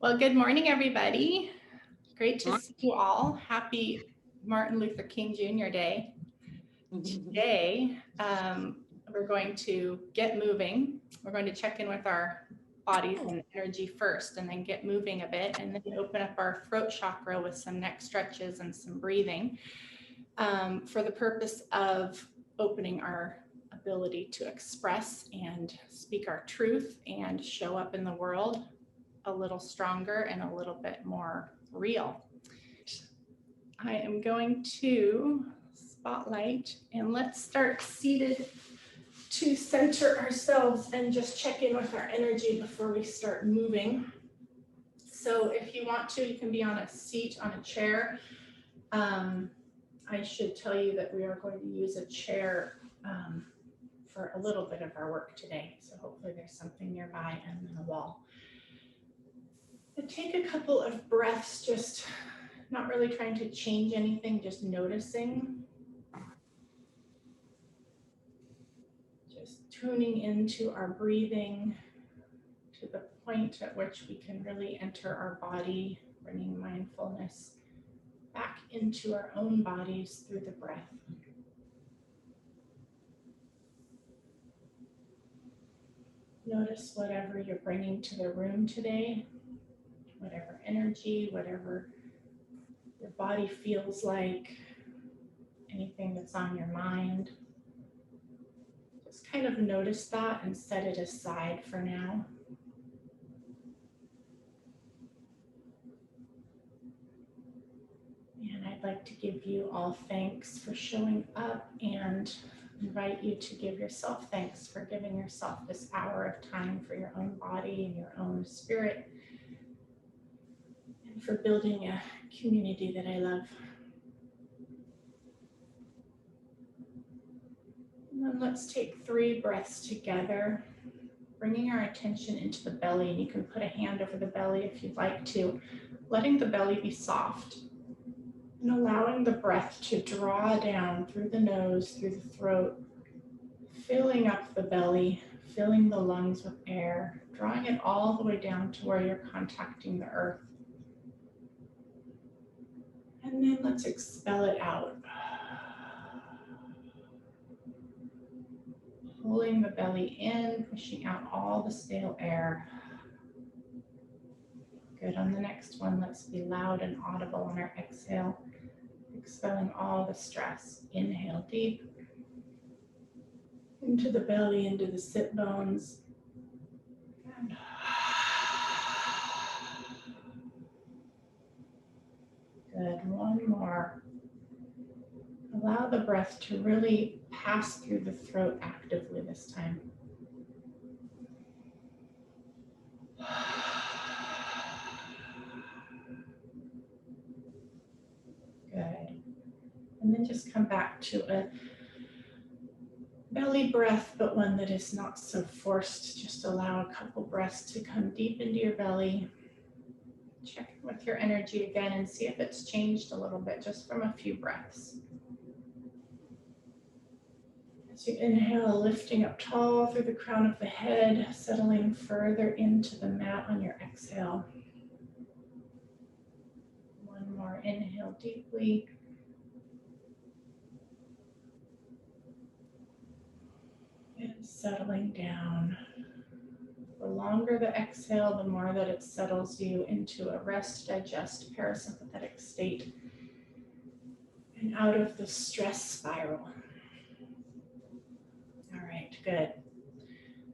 Well, good morning, everybody. Great to see you all. Happy Martin Luther King Jr. Day. Today, we're going to get moving. We're going to check in with our bodies and energy first, and then get moving a bit, and then open up our throat chakra with some neck stretches and some breathing for the purpose of opening our ability to express and speak our truth and show up in the world a little stronger and a little bit more real. I am going to spotlight, and let's start seated to center ourselves and just check in with our energy before we start moving. So if you want to, you can be on a seat, on a chair. I should tell you that we are going to use a chair for a little bit of our work today. So hopefully there's something nearby and then a wall. But take a couple of breaths, just not really trying to change anything, just noticing. Just tuning into our breathing to the point at which we can really enter our body, bringing mindfulness back into our own bodies through the breath. Notice whatever you're bringing to the room today, whatever energy, whatever your body feels like, anything that's on your mind. Just kind of notice that and set it aside for now. And I'd like to give you all thanks for showing up and invite you to give yourself thanks for giving yourself this hour of time for your own body and your own spirit, and for building a community that I love. And then let's take 3 breaths together, bringing our attention into the belly. And you can put a hand over the belly if you'd like to, letting the belly be soft and allowing the breath to draw down through the nose, through the throat, filling up the belly, filling the lungs with air, drawing it all the way down to where you're contacting the earth. And then let's expel it out. Pulling the belly in, pushing out all the stale air. Good. On the next one, let's be loud and audible on our exhale, expelling all the stress. Inhale deep into the belly, into the sit bones. And good. One more. Allow the breath to really pass through the throat actively this time. Good. And then just come back to a belly breath, but one that is not so forced. Just allow a couple breaths to come deep into your belly. Check with your energy again and see if it's changed a little bit just from a few breaths. As you inhale, lifting up tall through the crown of the head, settling further into the mat on your exhale. One more inhale deeply. And settling down. The longer the exhale, the more that it settles you into a rest, digest, parasympathetic state and out of the stress spiral. All right, good.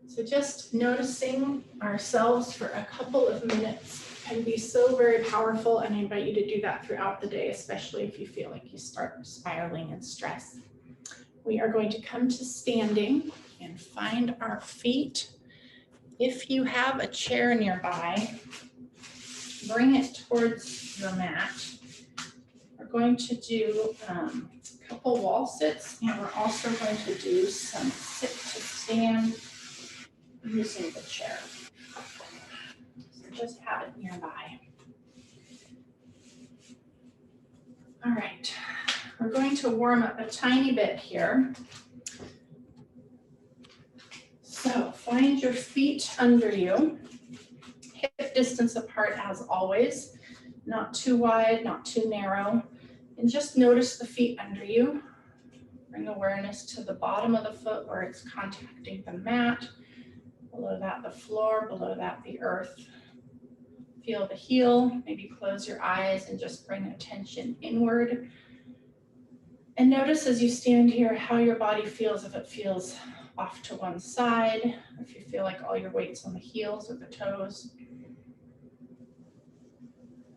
So just noticing ourselves for a couple of minutes can be so very powerful, and I invite you to do that throughout the day, especially if you feel like you start spiraling in stress. We are going to come to standing and find our feet. If you have a chair nearby, bring it towards your mat. We're going to do a couple wall sits, and we're also going to do some sit to stand using the chair. So just have it nearby. All right, we're going to warm up a tiny bit here. So find your feet under you, hip distance apart as always, not too wide, not too narrow. And just notice the feet under you. Bring awareness to the bottom of the foot where it's contacting the mat. Below that, the floor. Below that, the earth. Feel the heel. Maybe close your eyes and just bring attention inward. And notice as you stand here how your body feels, if it feels off to one side, if you feel like all your weight's on the heels or the toes.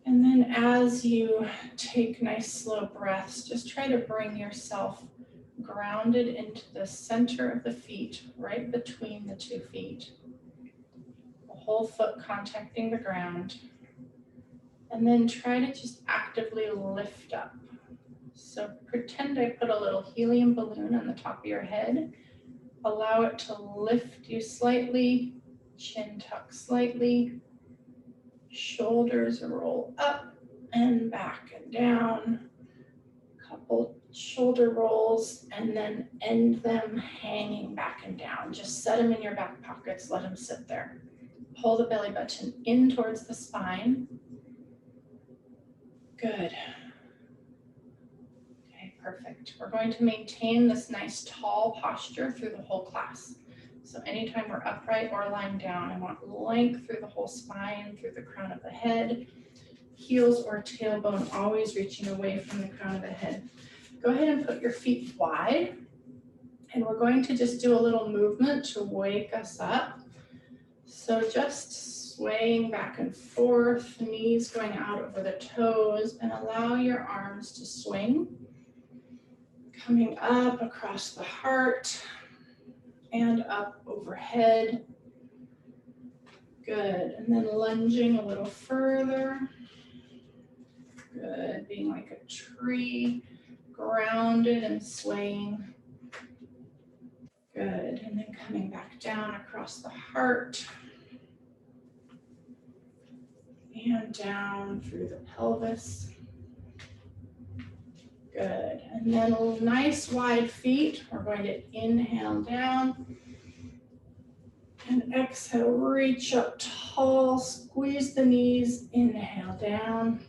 And then as you take nice slow breaths, just try to bring yourself grounded into the center of the feet, right between the two feet. The whole foot contacting the ground. And then try to just actively lift up. So pretend I put a little helium balloon on the top of your head. Allow it to lift you slightly, chin tuck slightly, shoulders roll up and back and down. Couple shoulder rolls and then end them hanging back and down. Just set them in your back pockets, let them sit there. Pull the belly button in towards the spine. Good. Okay, perfect. We're going to maintain this nice tall posture through the whole class. So anytime we're upright or lying down, I want length through the whole spine, through the crown of the head, heels or tailbone always reaching away from the crown of the head. Go ahead and put your feet wide, and we're going to just do a little movement to wake us up. So just swaying back and forth, knees going out over the toes, and allow your arms to swing. Coming up across the heart and up overhead. Good, and then lunging a little further. Good, being like a tree, grounded and swaying. Good, and then coming back down across the heart. And down through the pelvis. Good, and then nice wide feet. We're going to inhale down. And exhale, reach up tall, squeeze the knees, inhale down.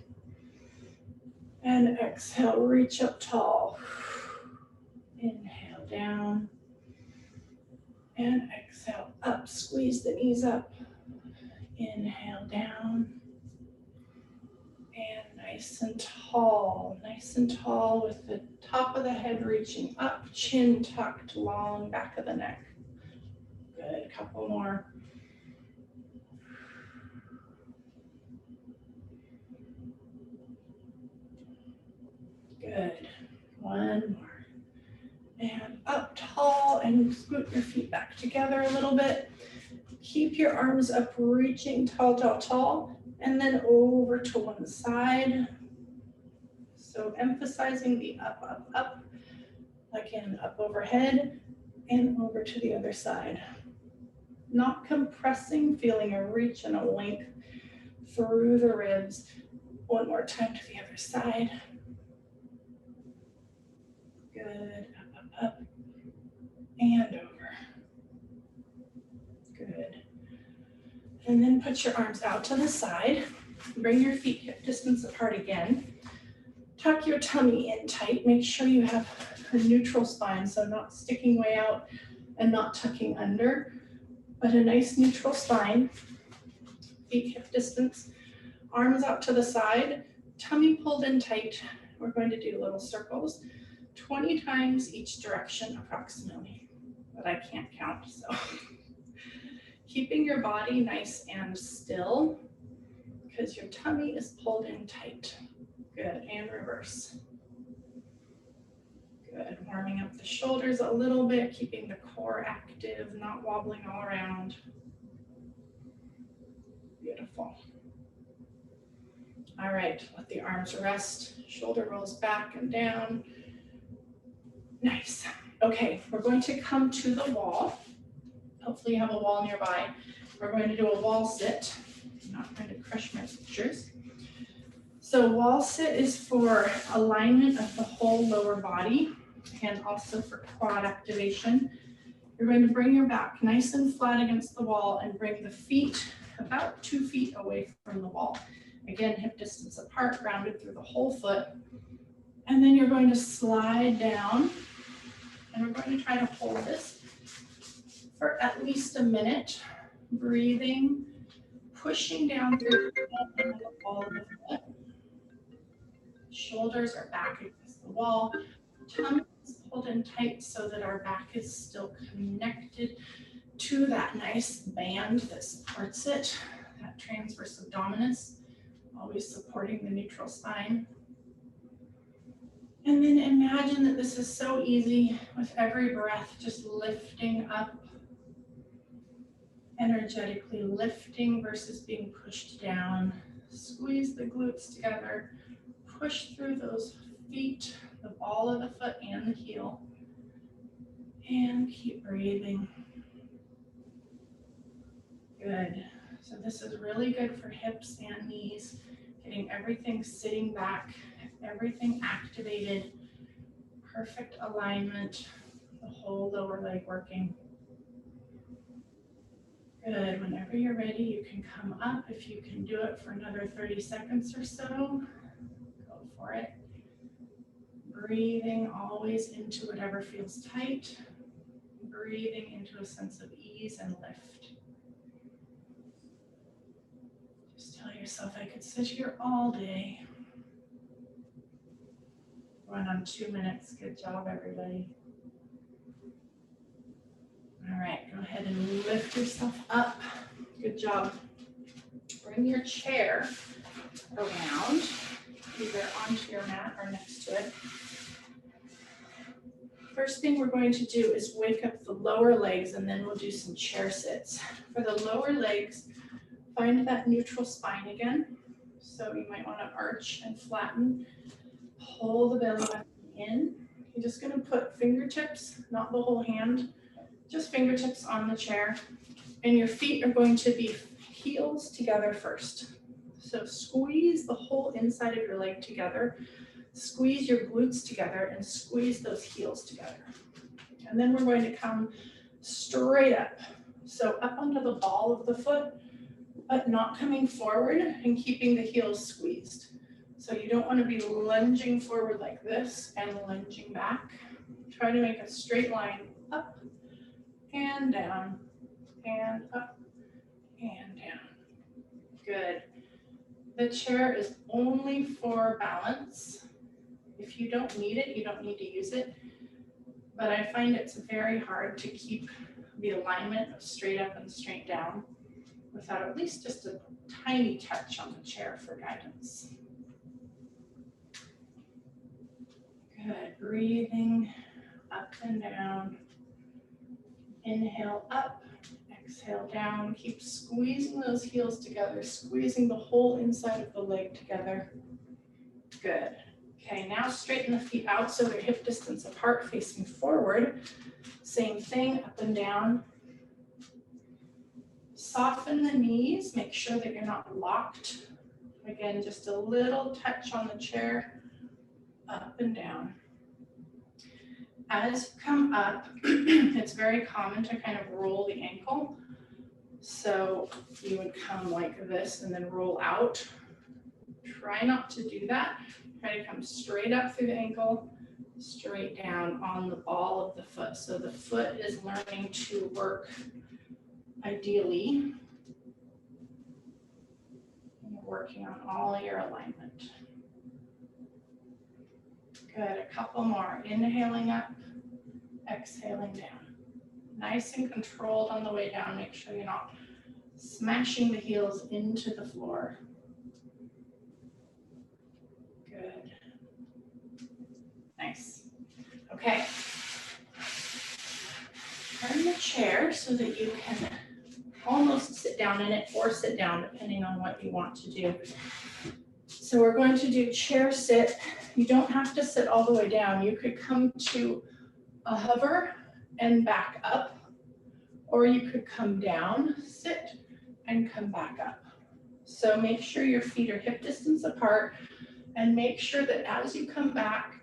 And exhale, reach up tall. Inhale down. And exhale, up, squeeze the knees up. Inhale down. And nice and tall with the top of the head reaching up, chin tucked, long back of the neck. Good, couple more. Good, one more. And up tall and scoot your feet back together a little bit. Keep your arms up, reaching tall, tall, tall, and then over to one side. So emphasizing the up, up, up, again, up overhead and over to the other side. Not compressing, feeling a reach and a length through the ribs. One more time to the other side. Good, up, up, up, and over. Good. And then put your arms out to the side. Bring your feet hip distance apart again. Tuck your tummy in tight. Make sure you have a neutral spine, so not sticking way out and not tucking under, but a nice neutral spine. Feet hip distance, arms out to the side, tummy pulled in tight. We're going to do little circles, 20 times each direction approximately, but I can't count, so. Keeping your body nice and still because your tummy is pulled in tight. Good, and reverse. Good, warming up the shoulders a little bit, keeping the core active, not wobbling all around. Beautiful. All right, let the arms rest, shoulder rolls back and down. Nice. Okay, we're going to come to the wall. Hopefully you have a wall nearby. We're going to do a wall sit. I'm not going to crush my pictures. So wall sit is for alignment of the whole lower body and also for quad activation. You're going to bring your back nice and flat against the wall and bring the feet about 2 feet away from the wall. Again, hip distance apart, grounded through the whole foot. And then you're going to slide down, and we're going to try to hold this for at least a minute, breathing, pushing down through the ball of the foot. Shoulders are back against the wall. Tummy is pulled in tight so that our back is still connected to that nice band that supports it, that transverse abdominis, always supporting the neutral spine. And then imagine that this is so easy with every breath, just lifting up, energetically lifting versus being pushed down. Squeeze the glutes together, push through those feet, the ball of the foot and the heel, and keep breathing. Good. So this is really good for hips and knees, getting everything sitting back, everything activated, perfect alignment, the whole lower leg working. Good. Whenever you're ready, you can come up. If you can do it for another 30 seconds or so, go for it. Breathing always into whatever feels tight, breathing into a sense of ease and lift. Just tell yourself, I could sit here all day. Going on 2 minutes. Good job, everybody. All right, go ahead and lift yourself up. Good job. Bring your chair around, either onto your mat or next to it. First thing we're going to do is wake up the lower legs, and then we'll do some chair sits. For the lower legs, find that neutral spine again. So you might want to arch and flatten. Pull the belly button in. You're just going to put fingertips, not the whole hand, just fingertips on the chair. And your feet are going to be heels together first. So squeeze the whole inside of your leg together. Squeeze your glutes together and squeeze those heels together. And then we're going to come straight up. So up onto the ball of the foot, but not coming forward and keeping the heels squeezed. So you don't want to be lunging forward like this and lunging back. Try to make a straight line up and down and up and down. Good. The chair is only for balance. If you don't need it, you don't need to use it. But I find it's very hard to keep the alignment of straight up and straight down without at least just a tiny touch on the chair for guidance. Good. Breathing up and down. Inhale up, exhale down. Keep squeezing those heels together, squeezing the whole inside of the leg together. Good. Okay, now straighten the feet out so they're hip distance apart, facing forward. Same thing, up and down. Soften the knees, make sure that you're not locked. Again, just a little touch on the chair, up and down. As you come up, it's very common to kind of roll the ankle. So you would come like this and then roll out. Try not to do that. Try to come straight up through the ankle, straight down on the ball of the foot. So the foot is learning to work ideally. You're working on all your alignment. Good, a couple more. Inhaling up, exhaling down. Nice and controlled on the way down. Make sure you're not smashing the heels into the floor. Good. Nice. Okay. Turn the chair so that you can almost sit down in it or sit down depending on what you want to do. So we're going to do chair sit. You don't have to sit all the way down. You could come to a hover and back up, or you could come down, sit, and come back up. So make sure your feet are hip distance apart, and make sure that as you come back,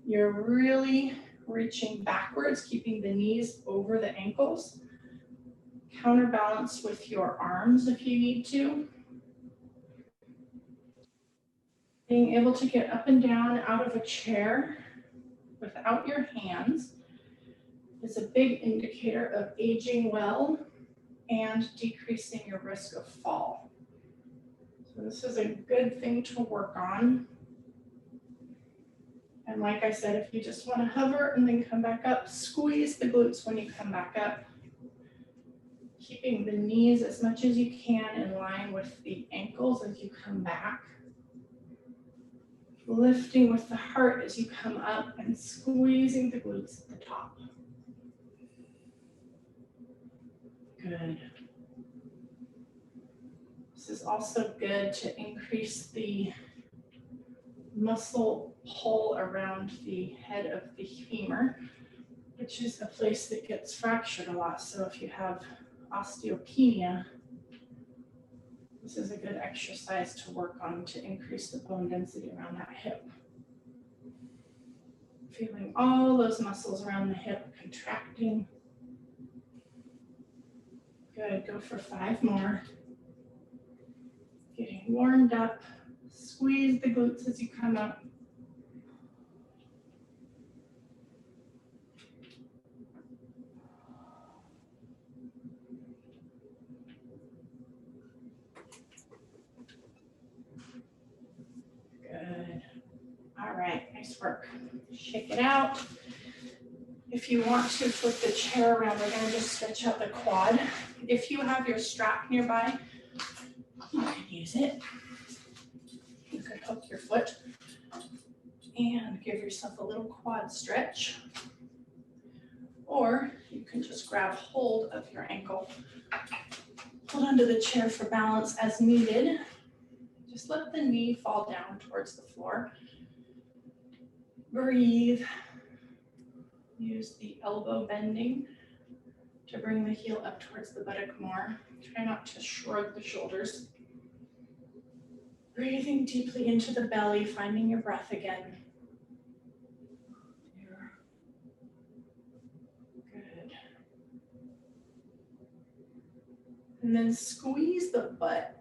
you're really reaching backwards, keeping the knees over the ankles. Counterbalance with your arms if you need to. Being able to get up and down out of a chair without your hands is a big indicator of aging well and decreasing your risk of fall. So this is a good thing to work on. And like I said, if you just want to hover and then come back up, squeeze the glutes when you come back up. Keeping the knees as much as you can in line with the ankles as you come back. Lifting with the heart as you come up and squeezing the glutes at the top. Good. This is also good to increase the muscle pull around the head of the femur, which is a place that gets fractured a lot. So if you have osteopenia, this is a good exercise to work on to increase the bone density around that hip. Feeling all those muscles around the hip contracting. Good, go for 5 more. Getting warmed up. Squeeze the glutes as you come up. Good. All right, nice work. Shake it out. If you want to flip the chair around, we're going to just stretch out the quad. If you have your strap nearby, you can use it. You could hook your foot and give yourself a little quad stretch. Or you can just grab hold of your ankle. Hold onto the chair for balance as needed. Just let the knee fall down towards the floor. Breathe. Use the elbow bending to bring the heel up towards the buttock more. Try not to shrug the shoulders. Breathing deeply into the belly, finding your breath again. Good. And then squeeze the butt.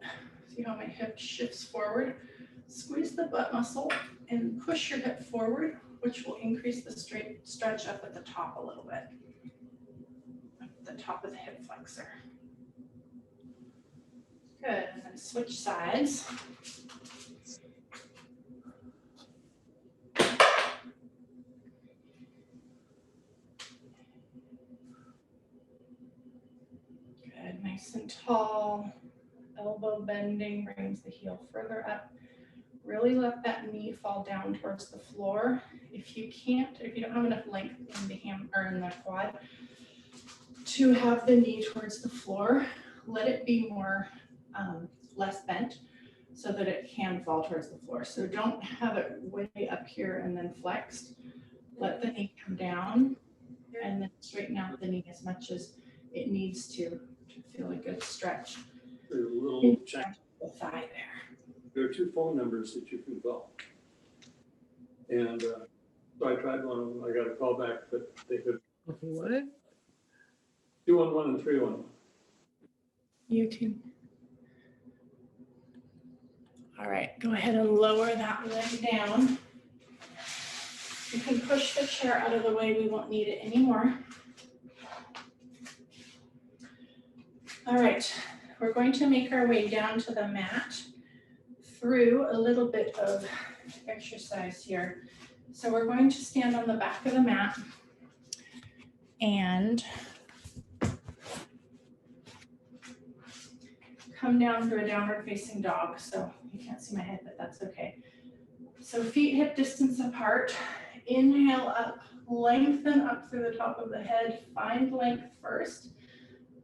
See how my hip shifts forward? Squeeze the butt muscle and push your hip forward, which will increase the stretch up at the top a little bit. Up at the top of the hip flexor. Good, and then switch sides. Good, nice and tall. Elbow bending brings the heel further up. Really let that knee fall down towards the floor. If you don't have enough length in the ham or in the quad to have the knee towards the floor, let it be more less bent so that it can fall towards the floor. So don't have it way up here and then flexed. Let the knee come down and then straighten out the knee as much as it needs to feel a good stretch. A little check. The thigh there. There are 2 phone numbers that you can call. And so I tried one of them. I got a call back, but they could. What? 211 and 311. You too. All right, go ahead and lower that leg down. You can push the chair out of the way. We won't need it anymore. All right, we're going to make our way down to the mat through a little bit of exercise here. So we're going to stand on the back of the mat and come down for a downward facing dog. So you can't see my head, but that's okay. So feet hip distance apart. Inhale up, lengthen up through the top of the head. Find length first.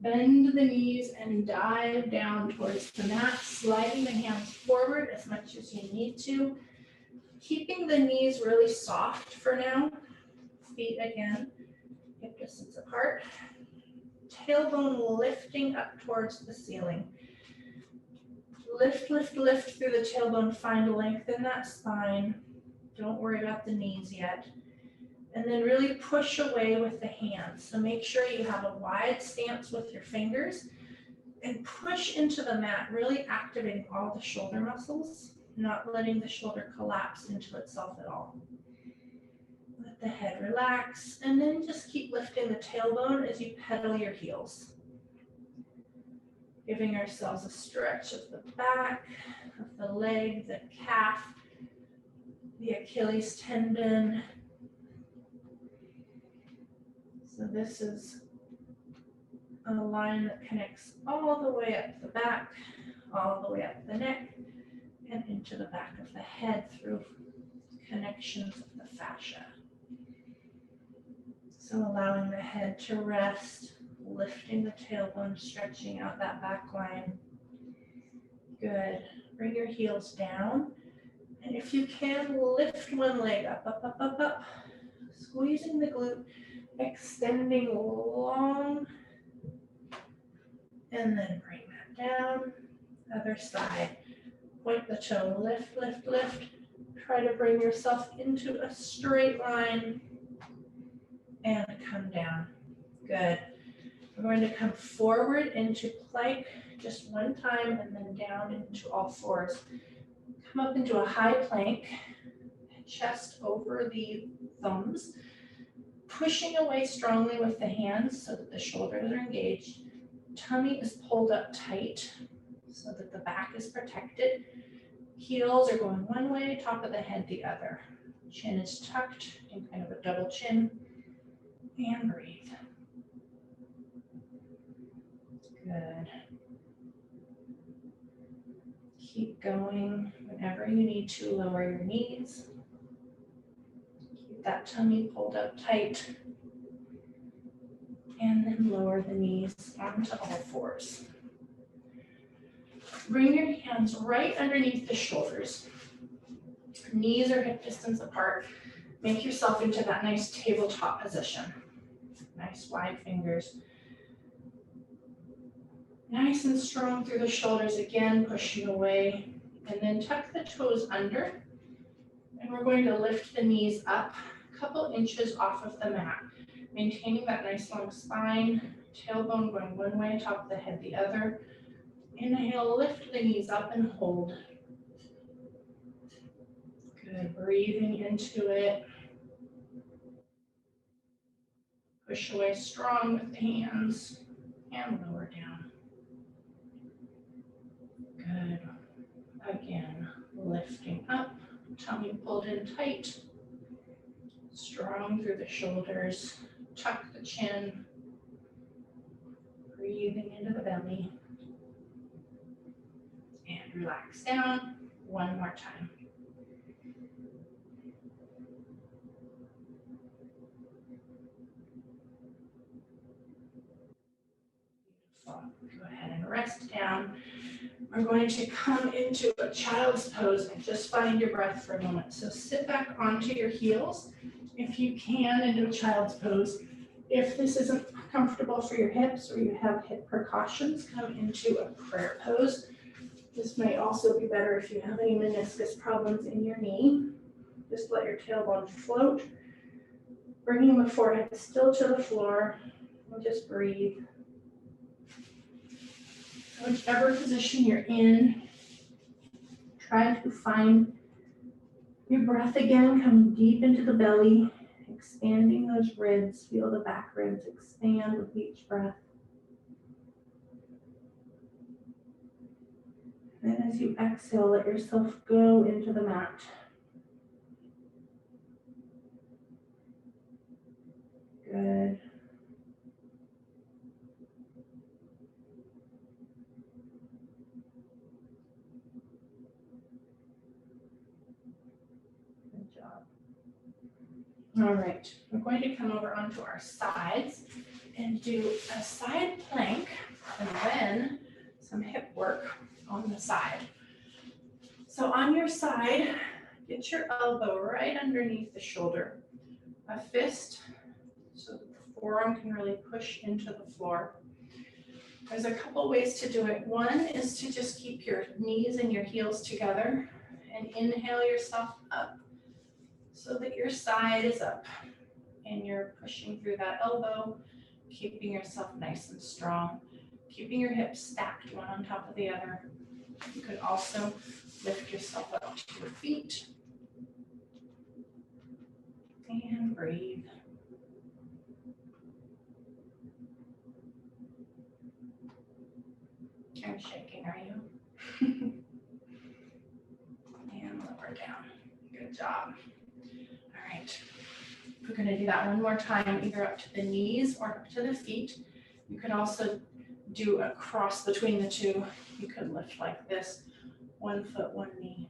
Bend the knees and dive down towards the mat, sliding the hands forward as much as you need to. Keeping the knees really soft for now. Feet again, hip distance apart. Tailbone lifting up towards the ceiling. Lift, lift, lift through the tailbone. Find length in that spine. Don't worry about the knees yet. And then really push away with the hands. So make sure you have a wide stance with your fingers and push into the mat, really activating all the shoulder muscles, not letting the shoulder collapse into itself at all. Let the head relax, and then just keep lifting the tailbone as you pedal your heels. Giving ourselves a stretch of the back, of the leg, the calf, the Achilles tendon. So this is a line that connects all the way up the back, all the way up the neck, and into the back of the head through connections of the fascia. So allowing the head to rest, lifting the tailbone, stretching out that back line. Good. Bring your heels down. And if you can, lift one leg up, up, up, up, up. Squeezing the glute, extending long. And then bring that down. Other side. Point the toe, lift, lift, lift. Try to bring yourself into a straight line. And come down. Good. We're going to come forward into plank just one time and then down into all fours. Come up into a high plank, chest over the thumbs, pushing away strongly with the hands so that the shoulders are engaged. Tummy is pulled up tight so that the back is protected. Heels are going one way, top of the head the other. Chin is tucked in kind of a double chin. And breathe. Good. Keep going. Whenever you need to, lower your knees. Keep that tummy pulled up tight. And then lower the knees onto all fours. Bring your hands right underneath the shoulders. Knees are hip distance apart. Make yourself into that nice tabletop position. Nice wide fingers. Nice and strong through the shoulders again, pushing away. And then tuck the toes under. And we're going to lift the knees up a couple inches off of the mat. Maintaining that nice long spine. Tailbone going one way, top of the head the other. Inhale, lift the knees up and hold. Good, breathing into it. Push away strong with the hands and lower down. Good. Again, lifting up, tummy pulled in tight. Strong through the shoulders, tuck the chin. Breathing into the belly. And relax down one more time. Go ahead and rest down. We're going to come into a child's pose and just find your breath for a moment. So sit back onto your heels if you can into a child's pose. If this isn't comfortable for your hips or you have hip precautions, come into a prayer pose. This may also be better if you have any meniscus problems in your knee. Just let your tailbone float, bringing the forehead still to the floor, and just breathe. Whichever position you're in, try to find your breath again, coming deep into the belly, expanding those ribs. Feel the back ribs expand with each breath. Then as you exhale, let yourself go into the mat. Good. Good job. All right, we're going to come over onto our sides and do a side plank and then some hip work on the side. So on your side, get your elbow right underneath the shoulder, a fist so that the forearm can really push into the floor. There's a couple ways to do it. One is to just keep your knees and your heels together and inhale yourself up so that your side is up. and you're pushing through that elbow, keeping yourself nice and strong, keeping your hips stacked one on top of the other. You could also lift yourself up to your feet and breathe. You're shaking, are you? And lower down. Good job. All right. We're going to do that one more time, either up to the knees or up to the feet. You could also do a cross between the two. You could lift like this, 1 foot, 1 knee.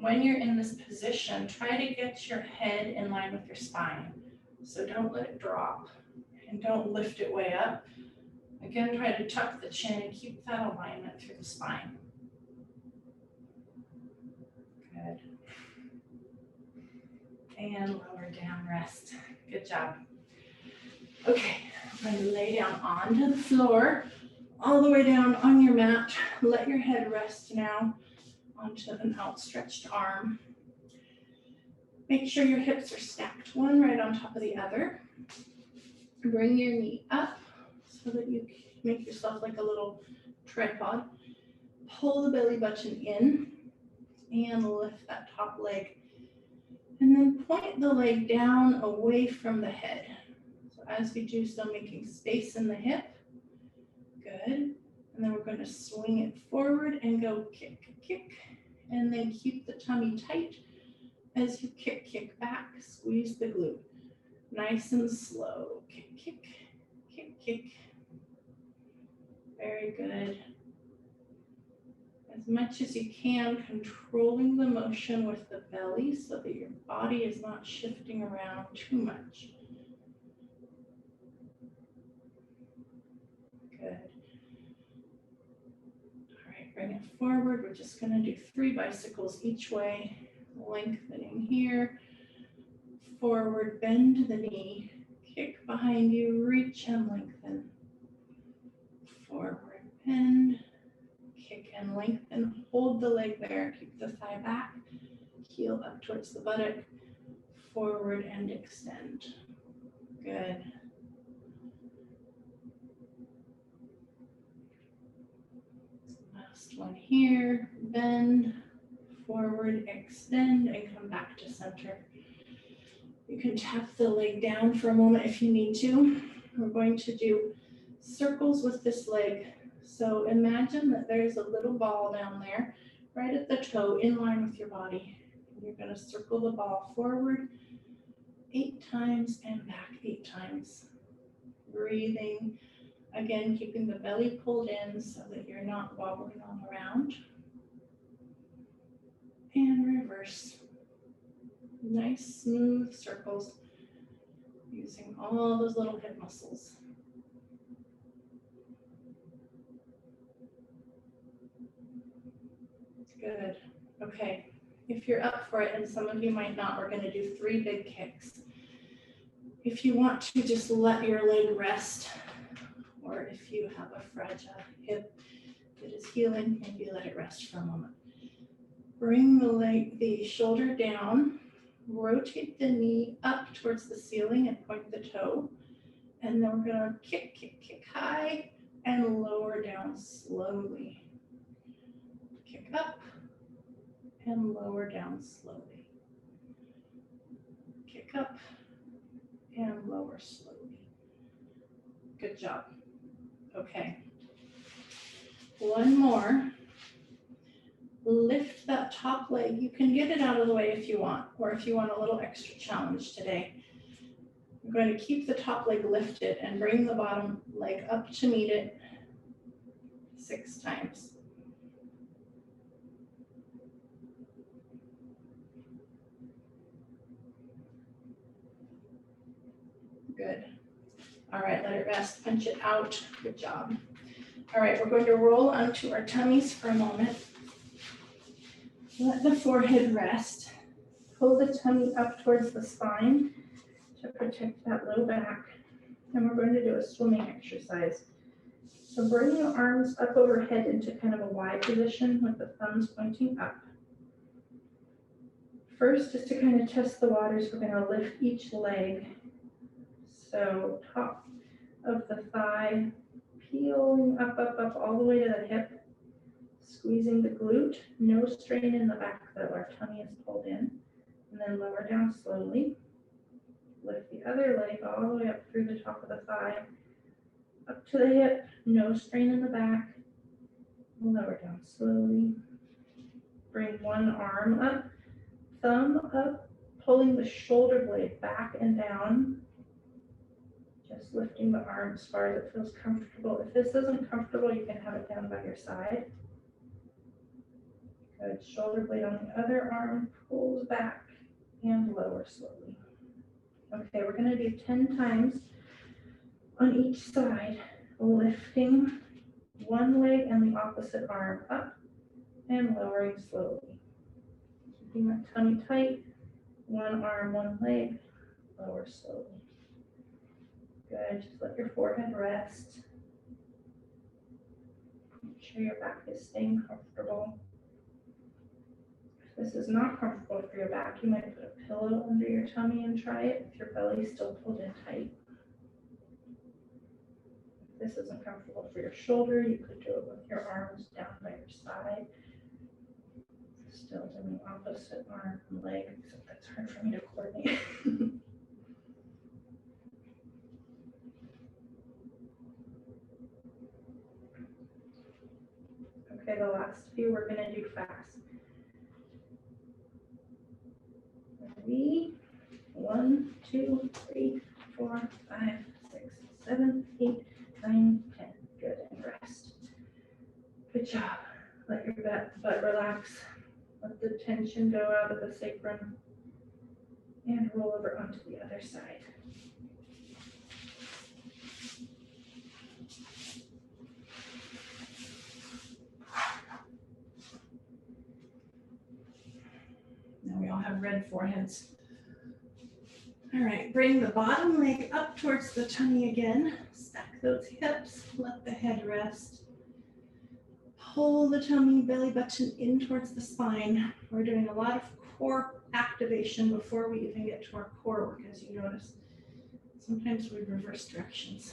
When you're in this position, try to get your head in line with your spine. So don't let it drop and don't lift it way up. Again, try to tuck the chin and keep that alignment through the spine. Good. And lower down, rest. Good job. Okay, I'm going to lay down onto the floor, all the way down on your mat. Let your head rest now onto an outstretched arm. Make sure your hips are stacked, one right on top of the other. Bring your knee up so that you make yourself like a little tripod. Pull the belly button in and lift that top leg. And then point the leg down away from the head. So as we do so, making space in the hip. Good. And then we're going to swing it forward and go kick, kick. And then keep the tummy tight as you kick, kick back. Squeeze the glute. Nice and slow. Kick, kick, kick, kick. Very good. As much as you can, controlling the motion with the belly so that your body is not shifting around too much. Good. All right, bring it forward. We're just going to do 3 bicycles each way. Lengthening here. Forward, bend the knee. Kick behind you, reach and lengthen. Forward, bend. Kick and lengthen, hold the leg there, keep the thigh back, heel up towards the buttock, forward and extend. Good. Last one here, bend, forward, extend, and come back to center. You can tap the leg down for a moment if you need to. We're going to do circles with this leg. So imagine that there's a little ball down there, right at the toe, in line with your body. You're going to circle the ball forward 8 times and back 8 times. Breathing, again, keeping the belly pulled in so that you're not wobbling all around. And reverse. Nice, smooth circles, using all those little hip muscles. Good. Okay. If you're up for it, and some of you might not, we're going to do 3 big kicks. If you want to just let your leg rest, or if you have a fragile hip that is healing, maybe let it rest for a moment. Bring the shoulder down, rotate the knee up towards the ceiling and point the toe. And then we're going to kick, kick, kick high and lower down slowly. Kick up and lower down slowly. Kick up and lower slowly. Good job. Okay. One more. Lift that top leg. You can get it out of the way if you want, or if you want a little extra challenge today. I'm going to keep the top leg lifted and bring the bottom leg up to meet it 6 times. Good. All right, let it rest, punch it out. Good job. All right, we're going to roll onto our tummies for a moment. Let the forehead rest. Pull the tummy up towards the spine to protect that low back. And we're going to do a swimming exercise. So bring your arms up overhead into kind of a Y position with the thumbs pointing up. First, just to kind of test the waters, we're gonna lift each leg. So top of the thigh, peeling up, up, up, all the way to the hip, squeezing the glute, no strain in the back though, our tummy is pulled in, and then lower down slowly. Lift the other leg all the way up through the top of the thigh, up to the hip, no strain in the back, lower down slowly. Bring one arm up, thumb up, pulling the shoulder blade back and down. Just lifting the arm as far as it feels comfortable. If this isn't comfortable, you can have it down by your side. Good. Shoulder blade on the other arm, pulls back and lower slowly. Okay, we're going to do 10 times on each side, lifting one leg and the opposite arm up and lowering slowly. Keeping that tummy tight, one arm, one leg, lower slowly. Good, just let your forehead rest. Make sure your back is staying comfortable. If this is not comfortable for your back, you might put a pillow under your tummy and try it if your belly is still pulled in tight. If this isn't comfortable for your shoulder, you could do it with your arms down by your side. Still doing opposite arm and leg, except that's hard for me to coordinate. Okay, the last few we're going to do fast. Ready? 1, 2, 3, 4, 5, 6, 7, 8, 9, 10. Good, and rest. Good job. Let your butt relax. Let the tension go out of the sacrum and roll over onto the other side. Now we all have red foreheads. All right, bring the bottom leg up towards the tummy again. Stack those hips, let the head rest. Pull the tummy, belly button in towards the spine. We're doing a lot of core activation before we even get to our core work, as you notice. Sometimes we reverse directions.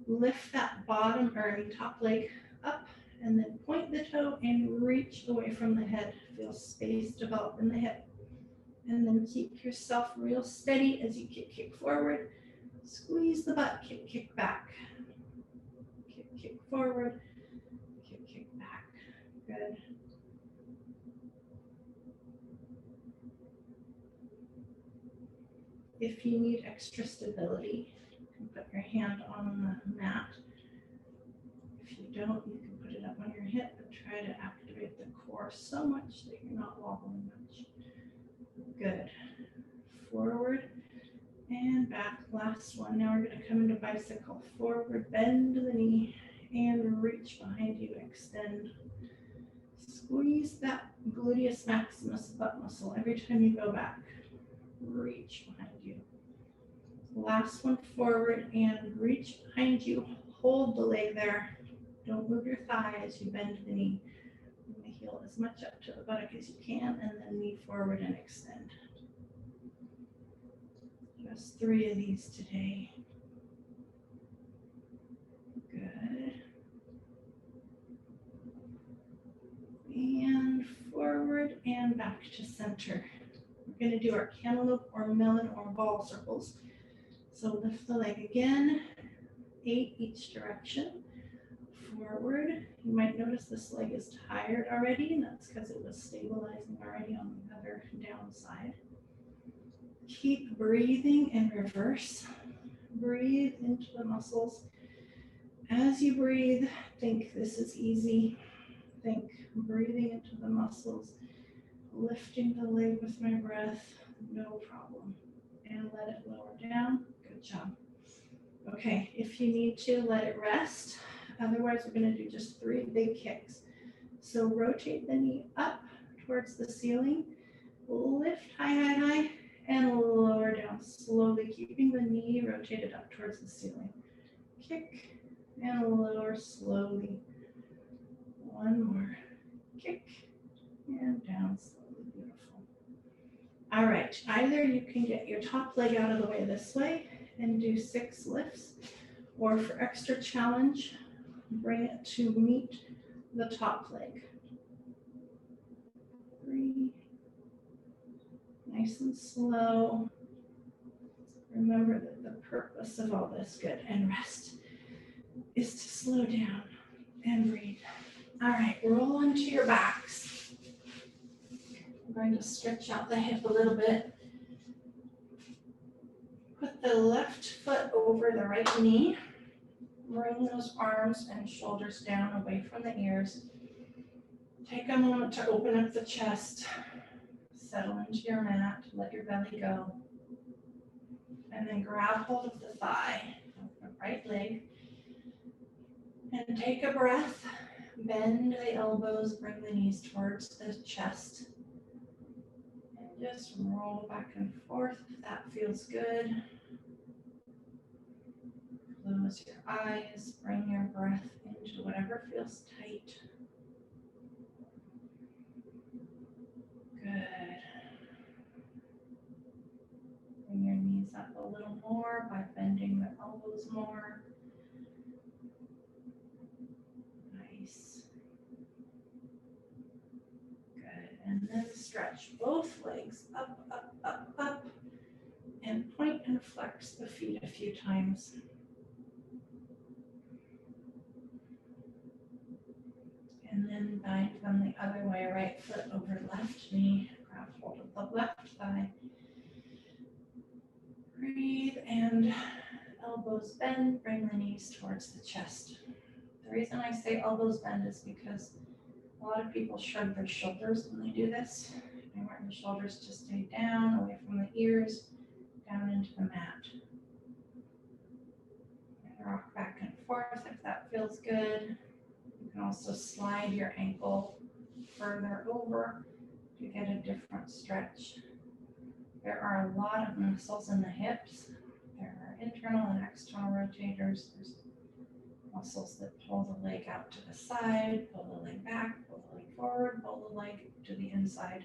Lift that top leg up and then point the toe and reach away from the head. Feel space develop in the hip. And then keep yourself real steady as you kick forward. Squeeze the butt, kick back. Kick forward, kick back. Good. If you need extra stability, you can put your hand on the mat. If you don't, you can put it up on your hip and try to activate the core so much that you're not wobbling much. Good. Forward and back. Last one. Now we're going to come into bicycle. Forward, bend the knee and reach behind you. Extend. Squeeze that gluteus maximus butt muscle every time you go back. Reach behind you. Last one, forward and reach behind you. Hold the leg there. Don't move your thigh as you bend the knee. Bring the heel as much up to the buttock as you can, and then knee forward and extend. Just 3 of these today. Good. And forward and back to center. We're going to do our cantaloupe or melon or ball circles. So lift the leg again, 8 each direction. Forward. You might notice this leg is tired already, and that's because it was stabilizing already on the other downside. Keep breathing in reverse. Breathe into the muscles. As you breathe, think this is easy. Think breathing into the muscles, lifting the leg with my breath, no problem. And let it lower down. Good job. Okay, if you need to, let it rest. Otherwise, we're going to do just 3 big kicks. So rotate the knee up towards the ceiling, lift high, and lower down slowly, keeping the knee rotated up towards the ceiling. Kick and lower slowly. One more. Kick and down slowly. Beautiful. All right, either you can get your top leg out of the way this way and do 6 lifts, or for extra challenge, bring it to meet the top leg. 3, nice and slow. Remember that the purpose of all this, good, and rest, is to slow down and breathe. All right, roll onto your backs. I'm going to stretch out the hip a little bit. Put the left foot over the right knee. Bring those arms and shoulders down away from the ears. Take a moment to open up the chest. Settle into your mat, let your belly go. And then grab hold of the thigh of the right leg. And take a breath. Bend the elbows, bring the knees towards the chest. And just roll back and forth if that feels good. Close your eyes, bring your breath into whatever feels tight. Good. Bring your knees up a little more by bending the elbows more. Nice. Good. And then stretch both legs up, up, up, up. And point and flex the feet a few times. And then bind them the other way, right foot over left knee. Grab hold of the left thigh. Breathe and elbows bend, bring the knees towards the chest. The reason I say elbows bend is because a lot of people shrug their shoulders when they do this. I want the shoulders to stay down, away from the ears, down into the mat. And rock back and forth if that feels good. You can also slide your ankle further over to get a different stretch. There are a lot of muscles in the hips. There are internal and external rotators. There's muscles that pull the leg out to the side, pull the leg back, pull the leg forward, pull the leg to the inside.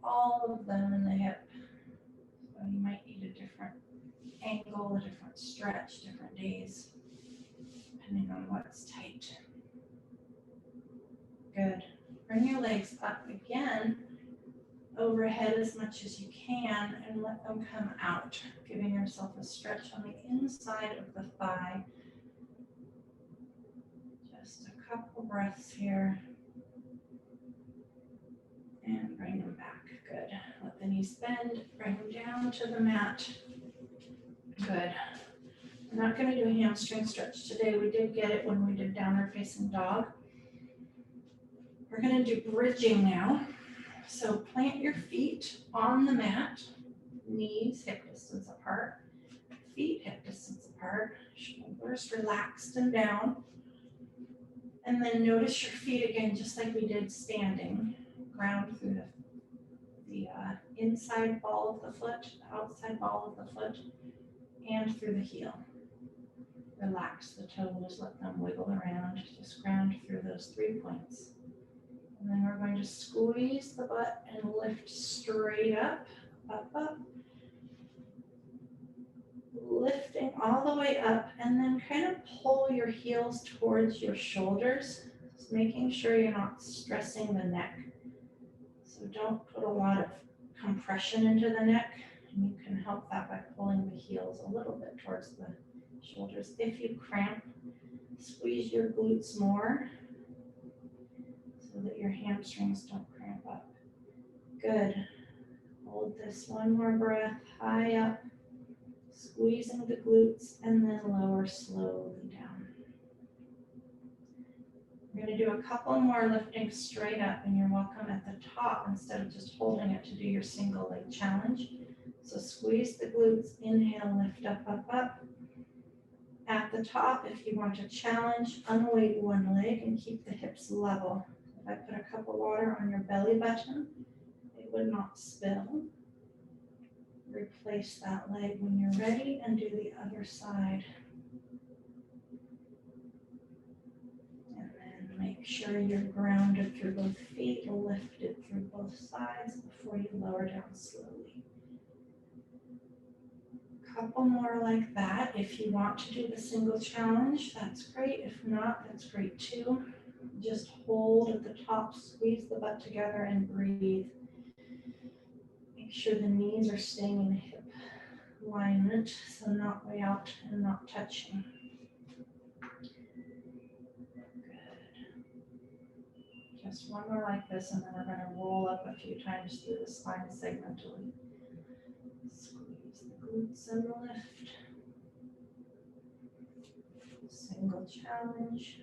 All of them in the hip. So you might need a different angle, a different stretch, different days, depending on what's tight. Good. Bring your legs up again, overhead as much as you can, and let them come out, giving yourself a stretch on the inside of the thigh. Just a couple breaths here. And bring them back. Good. Let the knees bend, bring them down to the mat. Good. We're not going to do a hamstring stretch today. We did get it when we did downward facing dog. We're going to do bridging now. So plant your feet on the mat, knees hip distance apart, feet hip distance apart, shoulders relaxed and down. And then notice your feet again, just like we did standing. Ground through the inside ball of the foot, the outside ball of the foot, and through the heel. Relax the toes, let them wiggle around, just ground through those 3 points. And then we're going to squeeze the butt and lift straight up, up, up. Lifting all the way up, and then kind of pull your heels towards your shoulders, just making sure you're not stressing the neck. So don't put a lot of compression into the neck, and you can help that by pulling the heels a little bit towards the shoulders. If you cramp, squeeze your glutes more so that your hamstrings don't cramp up. Good. Hold this one more breath, high up, squeezing the glutes, and then lower slowly down. We're going to do a couple more lifting straight up, and you're welcome at the top instead of just holding it to do your single leg challenge. So squeeze the glutes, inhale, lift up, up, up. At the top, if you want to challenge, unweight one leg and keep the hips level. If I put a cup of water on your belly button, it would not spill. Replace that leg when you're ready and do the other side. And then make Make sure you're grounded through both feet, lifted through both sides before you lower down slowly. Couple more like that. If you want to do the single challenge, that's great. If not, that's great too. Just hold at the top, squeeze the butt together and breathe. Make sure the knees are staying in hip alignment, so not way out and not touching. Just one more like this, and then we're going to roll up a few times through the spine segmentally. Squeeze the glutes and lift. Single challenge.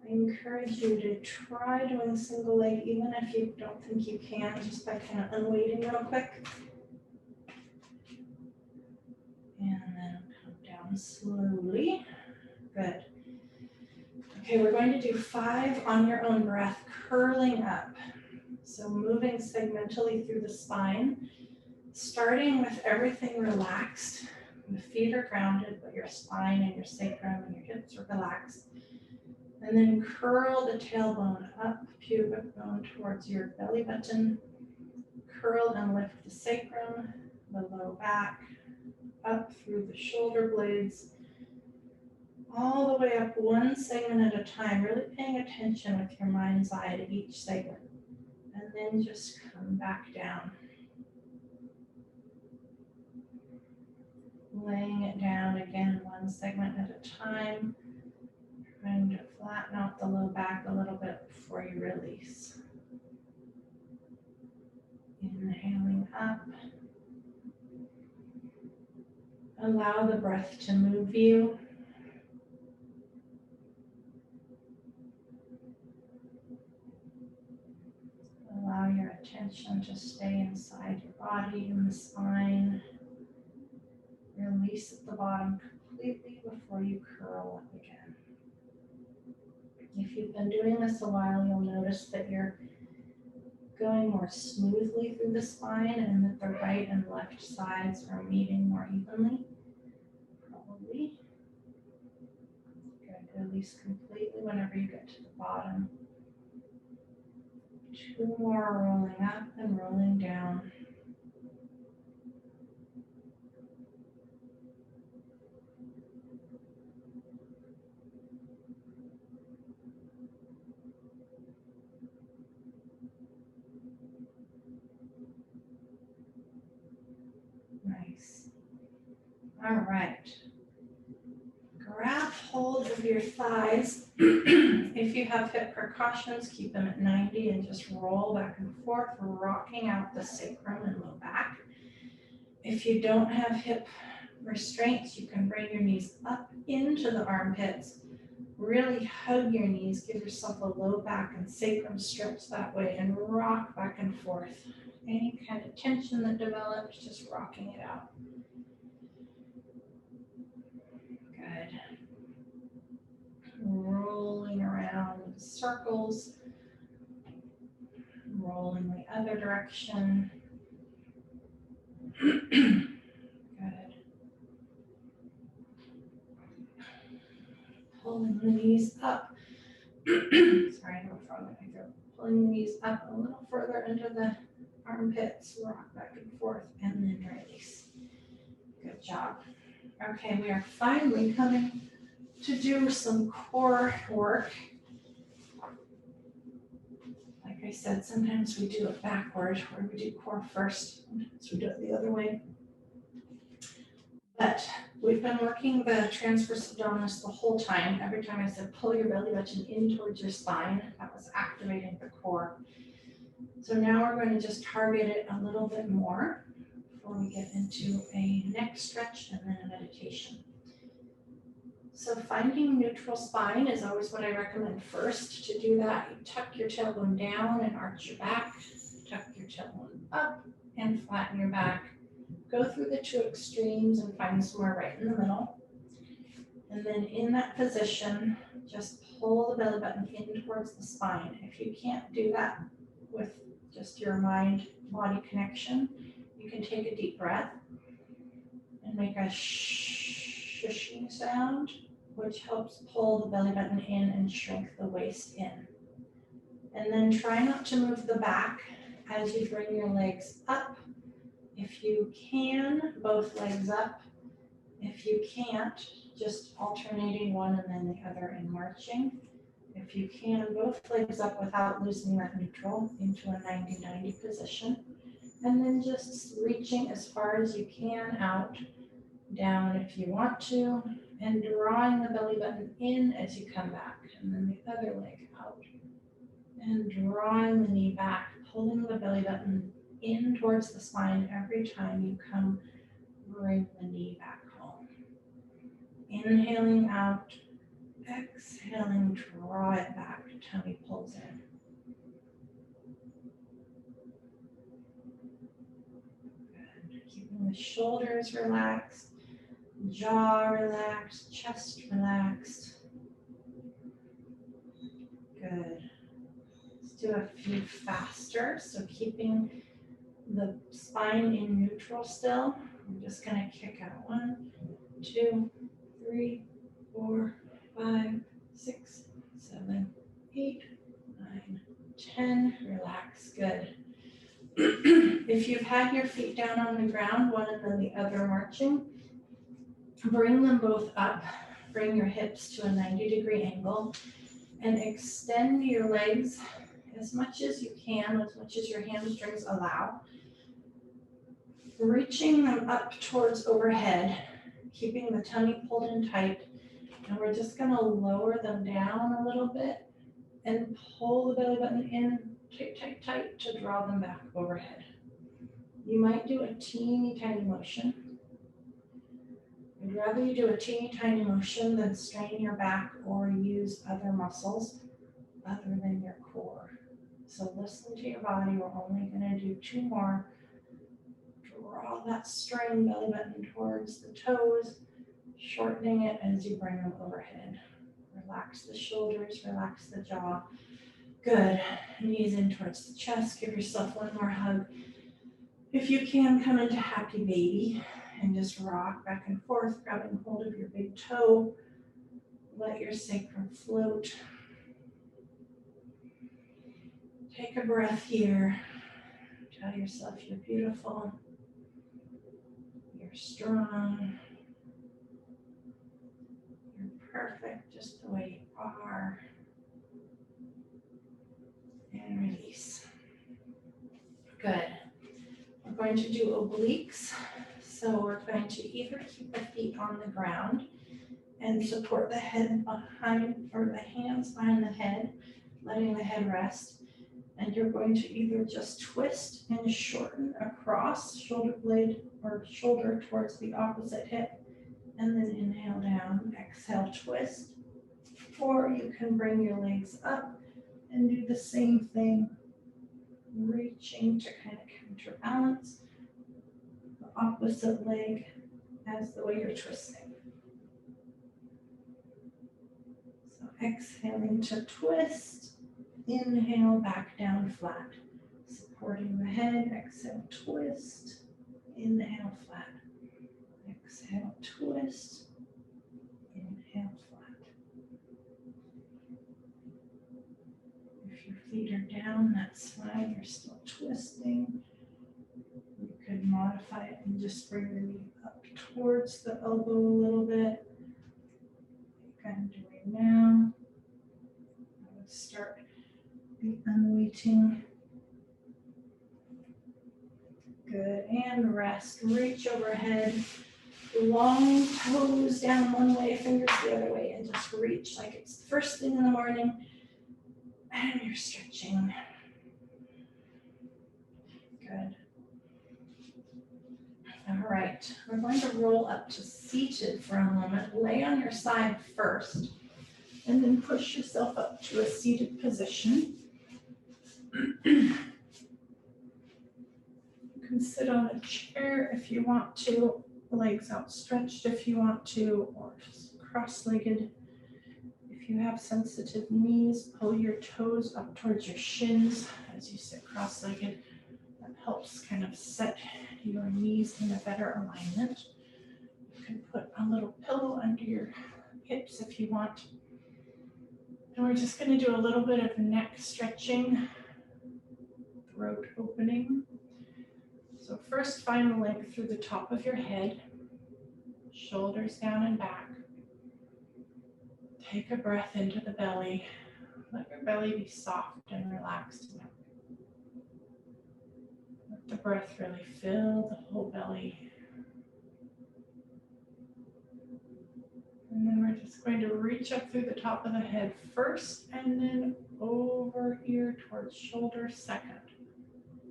I encourage you to try doing single leg, even if you don't think you can, just by kind of unweighting real quick. And then come down slowly. Good. Okay, we're going to do 5 on your own breath, curling up. So moving segmentally through the spine, starting with everything relaxed. The feet are grounded, but your spine and your sacrum and your hips are relaxed. And then curl the tailbone up, pubic bone towards your belly button. Curl and lift the sacrum, the low back, up through the shoulder blades, all the way up one segment at a time, really paying attention with your mind's eye to each segment. And then just come back down. Laying it down again, one segment at a time. Trying to flatten out the low back a little bit before you release. Inhaling up. Allow the breath to move you. Allow your attention to stay inside your body and the spine. Release at the bottom completely before you curl up again. If you've been doing this a while, you'll notice that you're going more smoothly through the spine and that the right and left sides are meeting more evenly. Probably. Good. Release completely whenever you get to the bottom. 2 more, rolling up and rolling down. Nice. All right. Grab hold of your thighs. If you have hip precautions, keep them at 90 and just roll back and forth, rocking out the sacrum and low back. If you don't have hip restraints, you can bring your knees up into the armpits. Really hug your knees, give yourself a low back and sacrum stretch that way, and rock back and forth. Any kind of tension that develops, just rocking it out. Good. Rolling around in circles. Rolling the other direction. Good. Pulling the knees up. Sorry, no frog in my throat. Pulling the knees up a little further into the armpits, rock back and forth, and then release. Good job. Okay, we are finally coming to do some core work. Like I said, sometimes we do it backward, where we do core first, sometimes we do it the other way. But we've been working the transverse abdominis the whole time. Every time I said pull your belly button in towards your spine, that was activating the core. So now we're going to just target it a little bit more before we get into a neck stretch and then a meditation. So finding neutral spine is always what I recommend first. To do that, you tuck your tailbone down and arch your back, tuck your tailbone up and flatten your back. Go through the 2 extremes and find somewhere right in the middle. And then in that position, just pull the belly button in towards the spine. If you can't do that with just your mind-body connection, you can take a deep breath and make a shushing sound which helps pull the belly button in and shrink the waist in. And then try not to move the back as you bring your legs up. If you can, both legs up. If you can't, just alternating one and then the other and marching. If you can, both legs up without losing that neutral into a 90-90 position. And then just reaching as far as you can out, down if you want to, and drawing the belly button in as you come back. And then the other leg out. And drawing the knee back, pulling the belly button in towards the spine every time you come, bring the knee back home. Inhaling out, exhaling, draw it back, tummy pulls in. Good. Keeping the shoulders relaxed, jaw relaxed, chest relaxed. Good. Let's do a few faster. So keeping the spine in neutral still. I'm just going to kick out 1, 2, 3, 4, 5, 6, 7, 8, 9, 10. Relax. Good. If you've had your feet down on the ground, one and then the other marching, bring them both up. Bring your hips to a 90-degree angle and extend your legs as much as you can, as much as your hamstrings allow. Reaching them up towards overhead, keeping the tummy pulled in tight. And we're just going to lower them down a little bit and pull the belly button in tight, tight, tight to draw them back overhead. You might do a teeny tiny motion. I'd rather you do a teeny tiny motion than strain your back or use other muscles other than your core. So listen to your body. We're only going to do 2 more. Draw that strained belly button towards the toes, shortening it as you bring them overhead. Relax the shoulders, relax the jaw. Good. Knees in towards the chest. Give yourself one more hug. If you can, come into happy baby and just rock back and forth, grabbing hold of your big toe. Let your sacrum float. Take a breath here. Tell yourself you're beautiful. You're strong. You're perfect just the way you are. And release. Good. We're going to do obliques. So we're going to either keep the feet on the ground and support the head behind, or the hands behind the head, letting the head rest. And you're going to either just twist and shorten across, shoulder blade or shoulder towards the opposite hip, and then inhale down, exhale, twist. Or you can bring your legs up and do the same thing, reaching to kind of counterbalance the opposite leg as the way you're twisting. So exhaling to twist. Inhale, back down flat. Supporting the head, exhale, twist. Inhale, flat. Exhale, twist. Inhale, flat. If your feet are down, that's fine. You're still twisting. You could modify it and just bring your knee up towards the elbow a little bit. Like I'm doing now. I would start the unweighting. Good, and rest. Reach overhead. Long toes down one way, fingers the other way, and just reach like it's the first thing in the morning. And you're stretching. Good. All right, we're going to roll up to seated for a moment. Lay on your side first, and then push yourself up to a seated position. You can sit on a chair if you want to, legs outstretched if you want to, or just cross-legged. If you have sensitive knees, pull your toes up towards your shins as you sit cross-legged. That helps kind of set your knees in a better alignment. You can put a little pillow under your hips if you want. And we're just going to do a little bit of neck stretching, throat opening. So first, find the length through the top of your head, shoulders down and back. Take a breath into the belly. Let your belly be soft and relaxed enough. Let the breath really fill the whole belly. And then we're just going to reach up through the top of the head first, and then over here towards shoulders second.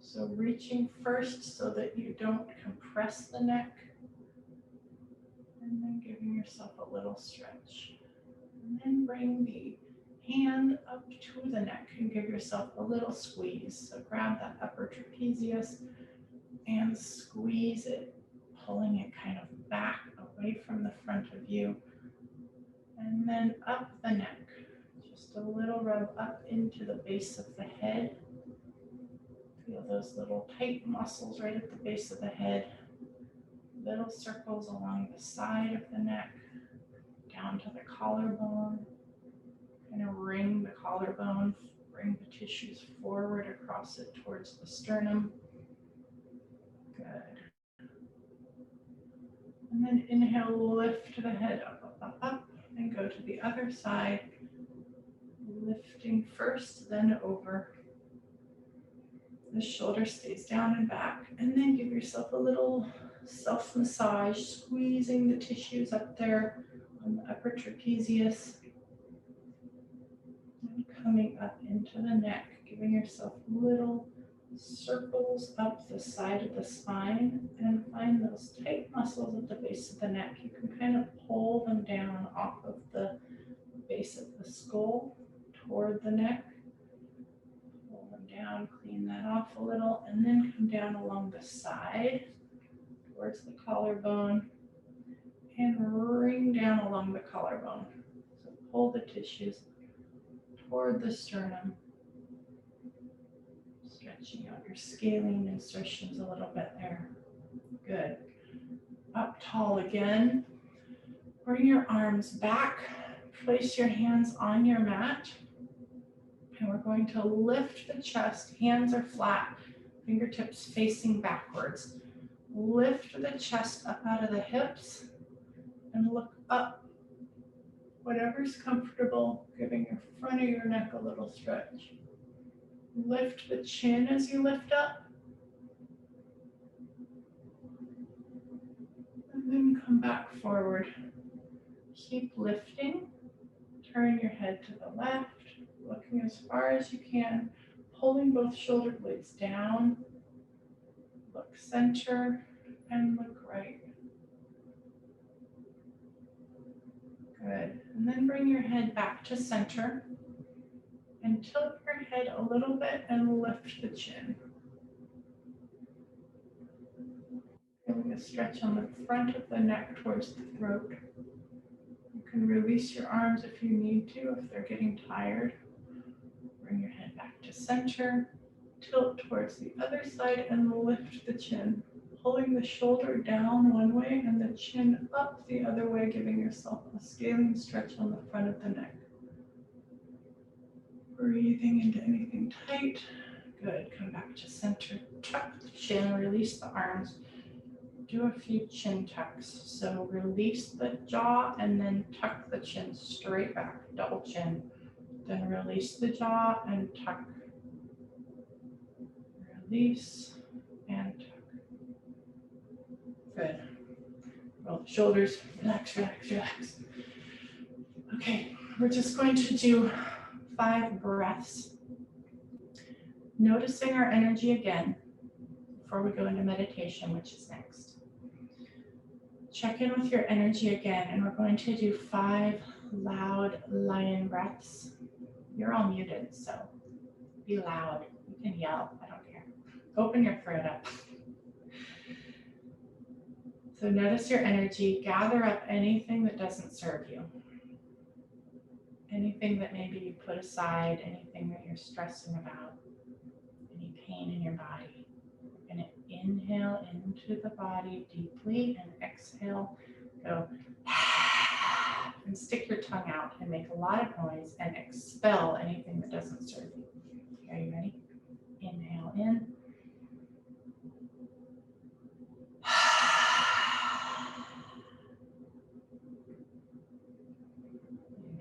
So reaching first so that you don't compress the neck, and then giving yourself a little stretch. And then bring the hand up to the neck and give yourself a little squeeze. So grab that upper trapezius and squeeze it, pulling it kind of back away from the front of you. And then up the neck, just a little rub up into the base of the head. Feel those little tight muscles right at the base of the head. Little circles along the side of the neck, down to the collarbone. Kind of ring the collarbone, bring the tissues forward across it towards the sternum. Good. And then inhale, lift the head up, up, up, up. And go to the other side, lifting first, then over. The shoulder stays down and back, and then give yourself a little self-massage, squeezing the tissues up there on the upper trapezius. And coming up into the neck, giving yourself little circles up the side of the spine, and find those tight muscles at the base of the neck. You can kind of pull them down off of the base of the skull toward the neck. Pull them down, clean that off a little, and then come down along the side towards the collarbone and ring down along the collarbone. So pull the tissues toward the sternum. Stretching out your scalene insertions a little bit there. Good. Up tall again. Bring your arms back. Place your hands on your mat. And we're going to lift the chest. Hands are flat. Fingertips facing backwards. Lift the chest up out of the hips and look up. Whatever's comfortable, giving your front of your neck a little stretch. Lift the chin as you lift up. And then come back forward. Keep lifting. Turn your head to the left, looking as far as you can, pulling both shoulder blades down. Look center and look right. Good. And then bring your head back to center. And tilt your head a little bit and lift the chin. Feeling a stretch on the front of the neck towards the throat. You can release your arms if you need to, if they're getting tired. Bring your head back to center. Tilt towards the other side and lift the chin. Pulling the shoulder down one way and the chin up the other way, giving yourself a scalene stretch on the front of the neck. Breathing into anything tight. Good. Come back to center. Tuck the chin. Release the arms. Do a few chin tucks. So release the jaw and then tuck the chin straight back. Double chin. Then release the jaw and tuck. Release and tuck. Good. Roll the shoulders. Relax, relax, relax. Okay. We're just going to do 5 breaths, noticing our energy again before we go into meditation, which is next. Check in with your energy again, and we're going to do 5 loud lion breaths. You're all muted, so be loud. You can yell, I don't care. Open your throat up. So notice your energy, gather up anything that doesn't serve you. Anything that maybe you put aside, anything that you're stressing about, any pain in your body. We're going to inhale into the body deeply and exhale, go and stick your tongue out and make a lot of noise and expel anything that doesn't serve you. Okay, are you ready? Inhale in.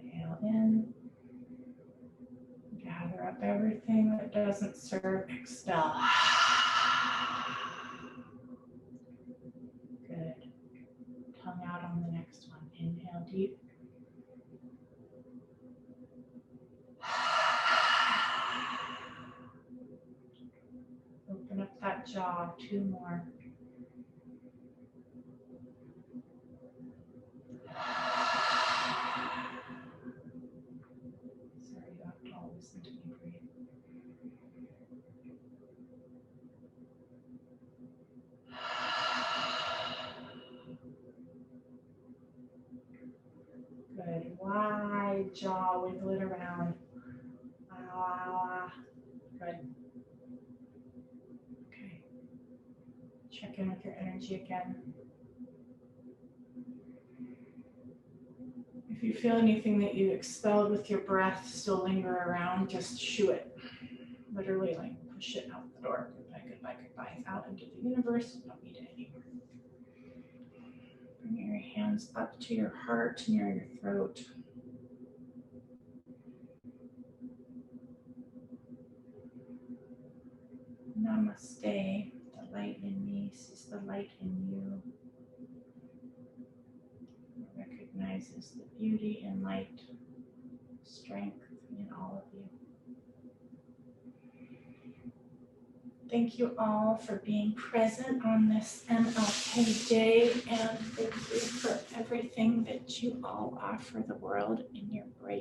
Inhale in. Gather up everything that doesn't serve, expel. Good. Tongue out on the next one. Inhale deep. Open up that jaw. 2 more. Sorry, you have to all listen to me breathe. Good. Wide jaw, wiggle it around. Good. Okay. Check in with your energy again. If you feel anything that you expelled with your breath still linger around, just shoo it. Literally, like, push it out the door. Goodbye, goodbye, goodbye. Out into the universe. You don't need it anymore. Bring your hands up to your heart, near your throat. Namaste. The light in me sees the light in you. Recognizes the beauty and light, strength in all of you. Thank you all for being present on this MLK day, and thank you for everything that you all offer the world in your brave